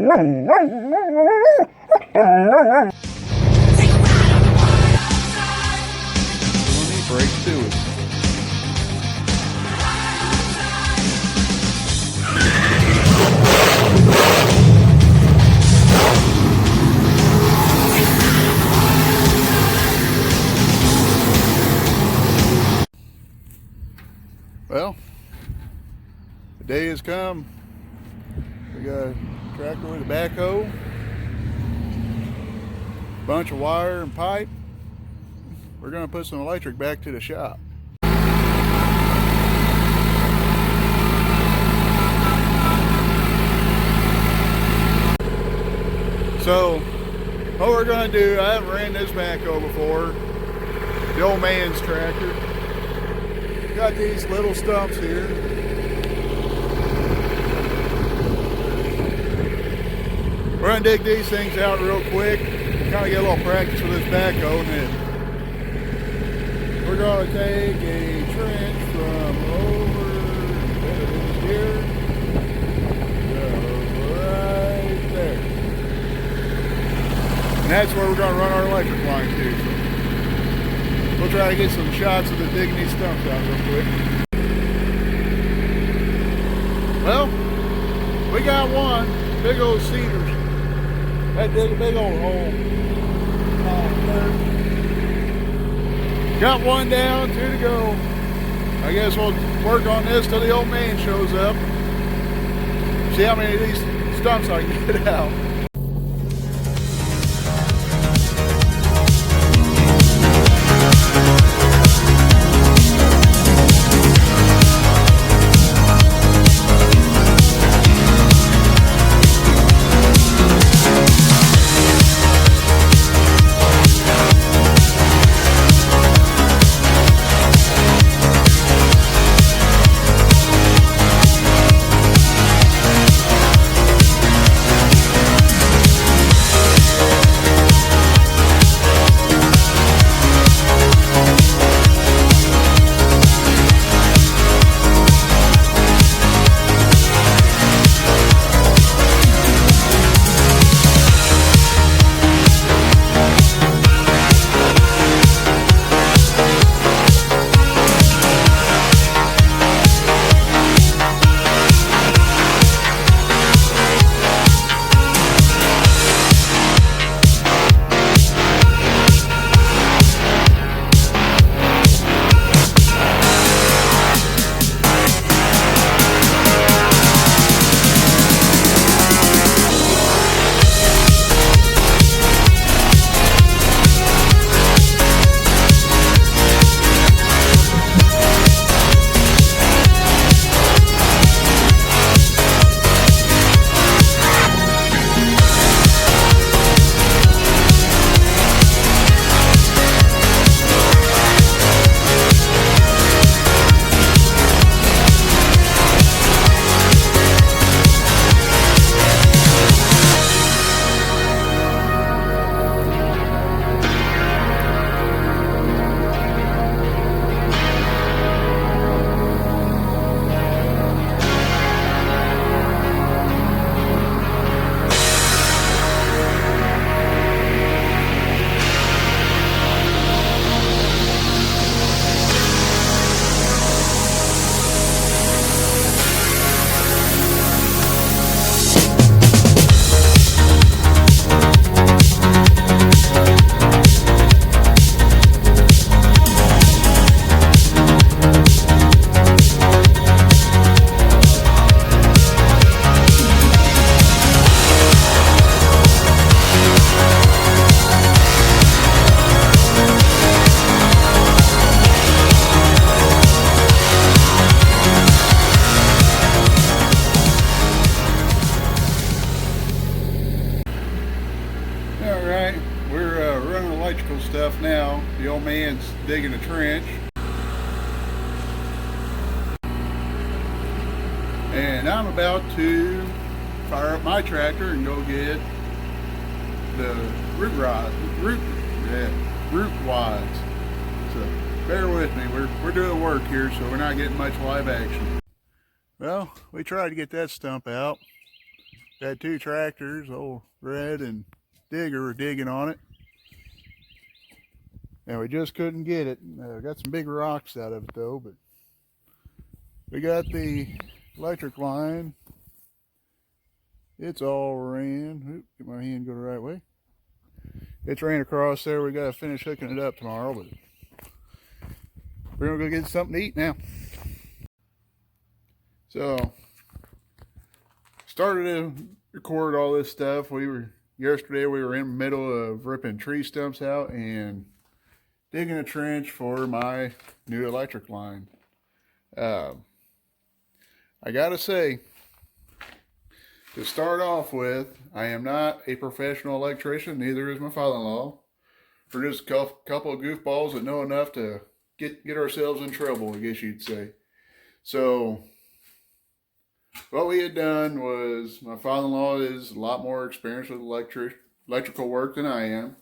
Break to it. Well, the day has come. We got a tractor with a backhoe, bunch of wire and pipe. We're going to put some electric back to the shop. So, what we're going to do, I haven't ran this backhoe before, the old man's tractor. Got these little stumps here. We're going to dig these things out real quick, kind of get a little practice with this backhoe, and then we're going to take a trench from over here to right there. And that's where we're going to run our electric line to. So we'll try to get some shots of the digging these stumps out real quick. Well, we got one. Big old cedars. That dig a big old hole. Got one down, two to go. I guess we'll work on this till the old man shows up. See how many of these stumps I can get out. Stuff now. The old man's digging a trench. And I'm about to fire up my tractor and go get the root wads. So bear with me. We're doing work here, so we're not getting much live action. Well, we tried to get that stump out. Had two tractors, old Red and Digger, were digging on it. And we just couldn't get it. Got some big rocks out of it though, but we got the electric line. It's all ran. Oop, get my hand go the right way. It's ran across there. We got to finish hooking it up tomorrow, but we're gonna go get something to eat now. So, started to record all this stuff. Yesterday we were in the middle of ripping tree stumps out and digging a trench for my new electric line. I gotta say, to start off with, I am not a professional electrician, neither is my father-in-law. We're just a couple of goofballs that know enough to get ourselves in trouble, I guess you'd say. So, what we had done was, my father-in-law is a lot more experienced with electrical work than I am.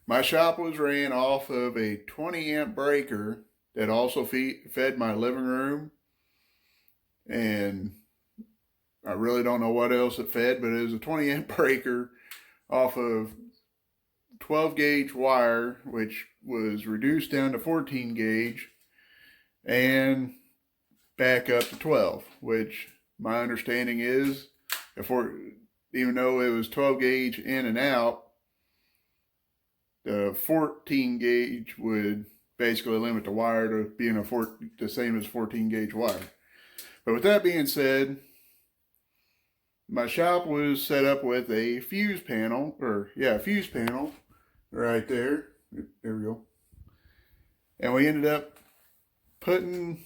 My shop was ran off of a 20 amp breaker that also fed my living room, and I really don't know what else it fed, but it was a 20 amp breaker off of 12 gauge wire, which was reduced down to 14 gauge and back up to 12, which my understanding is, even though it was 12 gauge in and out, the 14 gauge would basically limit the wire to being the same as 14 gauge wire. But with that being said, my shop was set up with a fuse panel, right there. There we go. And we ended up putting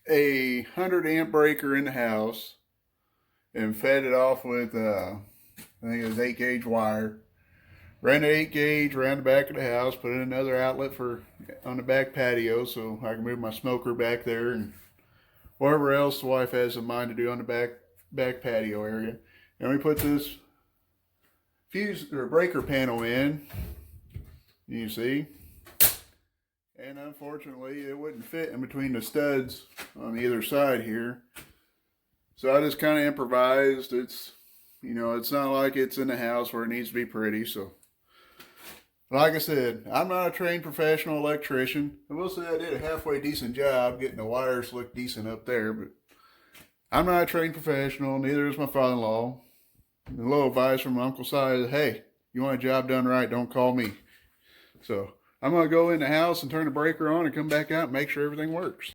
a 100 amp breaker in the house and fed it off with, I think it was 8 gauge wire. Ran the 8 gauge around the back of the house, put in another outlet on the back patio so I can move my smoker back there and whatever else the wife has in mind to do on the back patio area. And we put this fuse or breaker panel in, you see, and unfortunately it wouldn't fit in between the studs on either side here. So I just kind of improvised. It's not like it's in the house where it needs to be pretty. So like I said, I'm not a trained professional electrician. I will say I did a halfway decent job getting the wires look decent up there, but I'm not a trained professional, neither is my father-in-law. A little advice from my Uncle Si is, hey, you want a job done right, don't call me. So I'm going to go in the house and turn the breaker on and come back out and make sure everything works.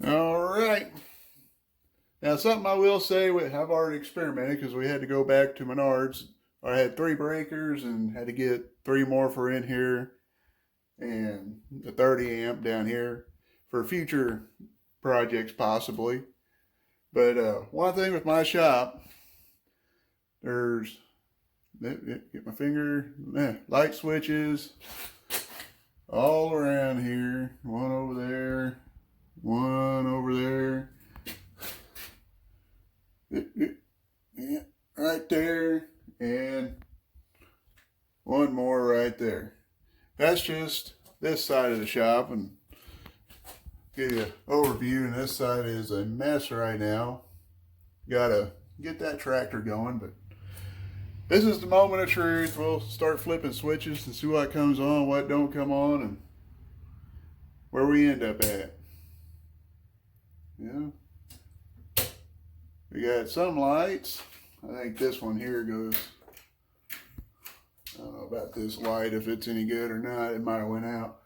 All right. Now something I will say, I've already experimented because we had to go back to Menards. I had 3 breakers and had to get 3 more for in here and the 30 amp down here for future projects possibly. But one thing with my shop, there's, get my finger, light switches all around here. One over there, one over there. Yeah, right there. And one more right there. That's just this side of the shop, and give you an overview. And this side is a mess right now. Gotta get that tractor going, but this is the moment of truth. We'll start flipping switches and see what comes on, what don't come on, and where we end up at. Yeah. We got some lights. I think this one here goes, I don't know about this light, if it's any good or not. It might have went out.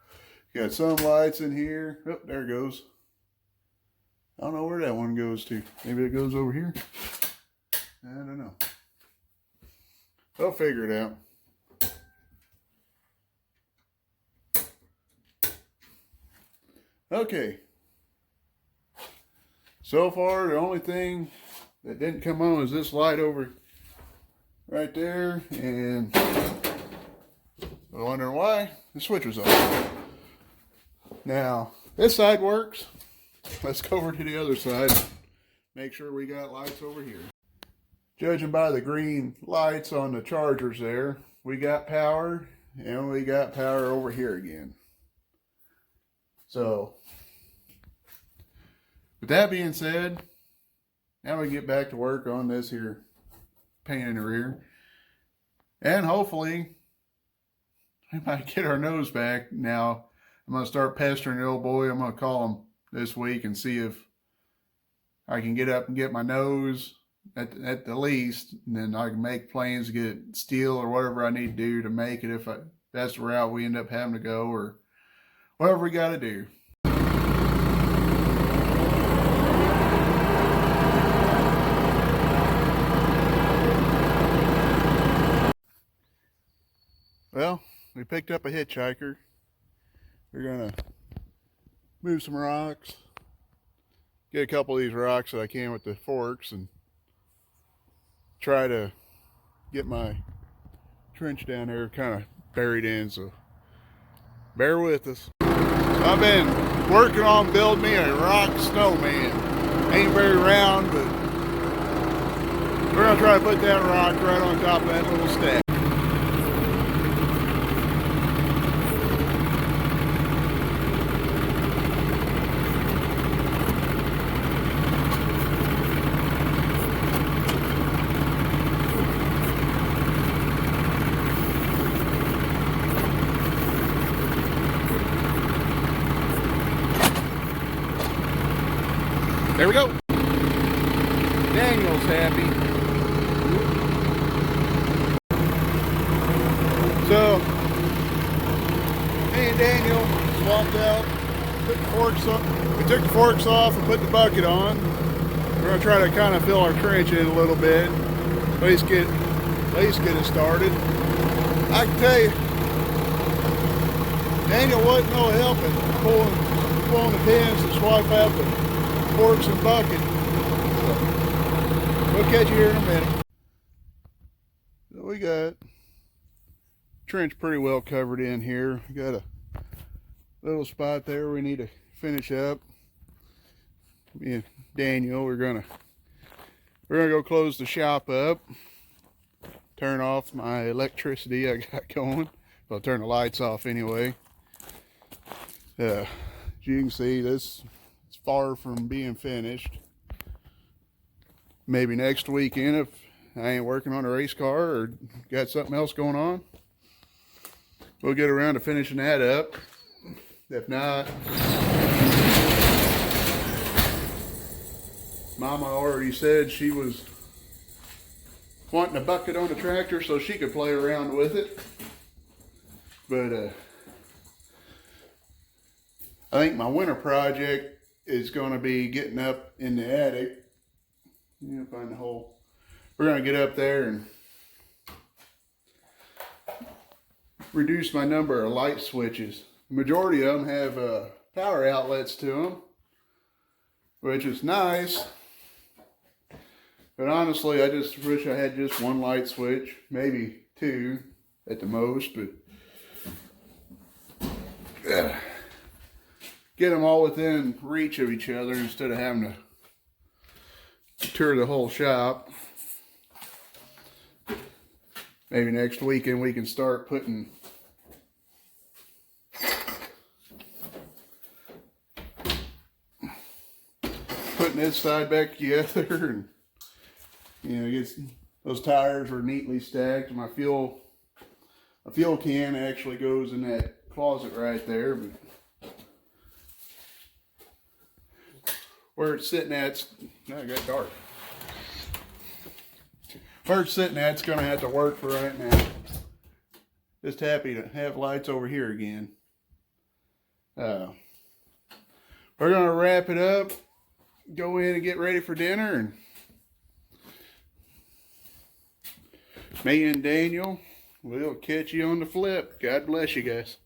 Got some lights in here. Oh, there it goes. I don't know where that one goes to. Maybe it goes over here. I don't know. I'll figure it out. Okay. So far, the only thing that didn't come on is this light over right there, and I wonder why the switch was off. Now this side works. Let's go over to the other side. Make sure we got lights over here. Judging by the green lights on the chargers there, we got power, and we got power over here again. So with that being said, now we get back to work on this here paint in the rear. And hopefully we might get our nose back. Now I'm going to start pestering the old boy. I'm going to call him this week and see if I can get up and get my nose at the least, and then I can make plans to get steel or whatever I need to do to make it, if that's the route we end up having to go, or whatever we got to do. Well, we picked up a hitchhiker. We're gonna move some rocks, get a couple of these rocks that I can with the forks, and try to get my trench down there kind of buried in, so bear with us. So I've been working on building me a rock snowman. Ain't very round, but we're gonna try to put that rock right on top of that little stack. There we go. Daniel's happy. So, me and Daniel swapped out, put the forks up. We took the forks off and put the bucket on. We're gonna try to kind of fill our trench in a little bit. At least get it started. I can tell you, Daniel wasn't no helping pulling the pins to swap out the forks and bucket. So we'll catch you here in a minute. So we got trench pretty well covered in here. We got a little spot there we need to finish up. Me and Daniel, we're gonna go close the shop up, turn off my electricity I got going. I'll turn the lights off anyway. As you can see, this far from being finished. Maybe next weekend, if I ain't working on a race car or got something else going on, we'll get around to finishing that up. If not, Mama already said she was wanting a bucket on the tractor so she could play around with it. But I think my winter project is going to be getting up in the attic. You know, find the hole. We're going to get up there and reduce my number of light switches. The majority of them have power outlets to them, which is nice. But honestly, I just wish I had just one light switch, maybe two at the most. But get them all within reach of each other instead of having to tour the whole shop. Maybe next weekend we can start putting this side back together, and you know, those tires are neatly stacked. My fuel can actually goes in that closet right there, but where it's sitting at, now it got dark. Where it's sitting at, it's going to have to work for right now. Just happy to have lights over here again. We're going to wrap it up, go in and get ready for dinner, and me and Daniel, we'll catch you on the flip. God bless you guys.